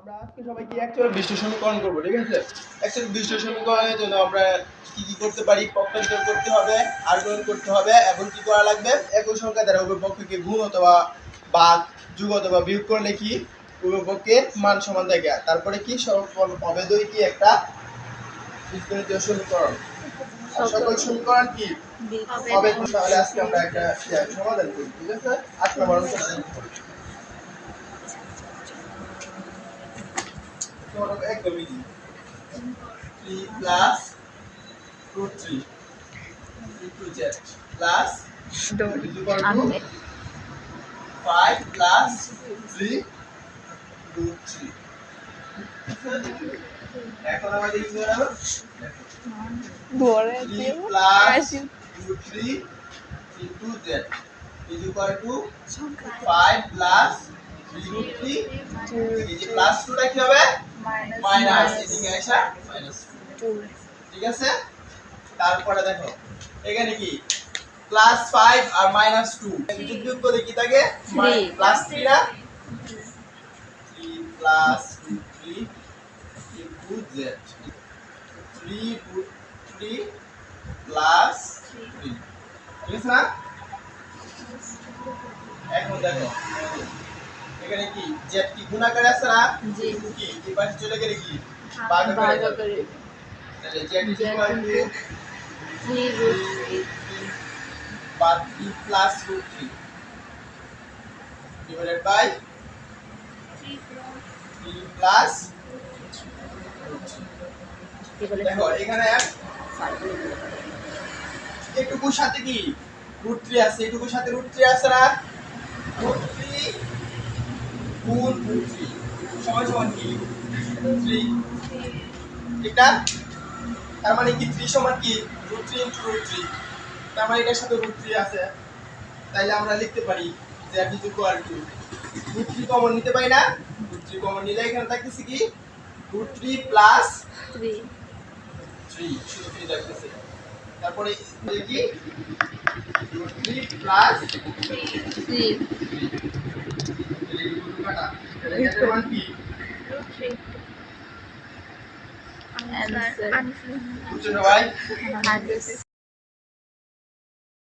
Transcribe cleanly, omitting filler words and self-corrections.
আমরা আজকে সবাই কি অ্যাকচুয়াল বিশিষ্ট সমীকরণ করব, ঠিক আছে? অ্যাকচুয়াল বিশিষ্ট সমীকরণের জন্য আমরা কি করতে পারি? পক্ষান্তর করতে হবে, আর্গুমেন্ট করতে হবে এবং কি করা লাগবে? একই সংখ্যা দ্বারা উভয় পক্ষকে গুণ অথবা ভাগ, যোগ অথবা বিয়োগ করলে কি উভয় পক্ষের মান সমান থাকে। তারপরে কি অবেদই কি একটা বীজগণিতীয় সমীকরণ। সকল সমীকরণ কি অবেদ। তাহলে আজকে আমরা একটা সমাধান করি, ঠিক আছে? 8 নম্বর সমাধান করি। একদম easy. 3 plus root 3 into z plus 5 plus 3 root 3. এখন আমাদের কি হলো? 3 plus root 3 into z is equal to 5 plus 3 root 3. এই যে প্লাস 2 টা কি হবে? মাইনাস, এদিকে আসা মাইনাস 2, ঠিক আছে? তারপরে দেখো এখানে কি প্লাস 5 আর মাইনাস 2 যোগ করলে কি থাকে? প্লাস 3 না? 3 plus 3 into z 3 root 3 plus 3, ঠিক আছে না? এখন দেখো এখানে কি z কি গুণাকারে আছে না? জি। কি এই পাশে চলে গেলে কি ভাগাকারে যাবে। তাহলে z is equal to 3 root 3 but 3 plus root 3 divided by 3 plus root 3. দেখো এখানে এটুকুর সাথে কি root 3 আছে, এটুকুর সাথে root 3 আছে না? root 3 গুণ root 3 সমান সমান কি 3, ঠিক না? তার মানে কি 3 সমান কি root 3 into root 3, তার মানে এটার সাথে root 3 আছে। তাইলে আমরা লিখতে পারি z is equal to root 3 common নিতে পারি না? root 3 কমন নিলে এখানে থাকতেছে কি root 3 plus 3 শুধু 3 থাকতেছে। তারপরে কি root 3 plus 3 কাটা এর মান কি root 3 आंसर বুঝছো সবাই?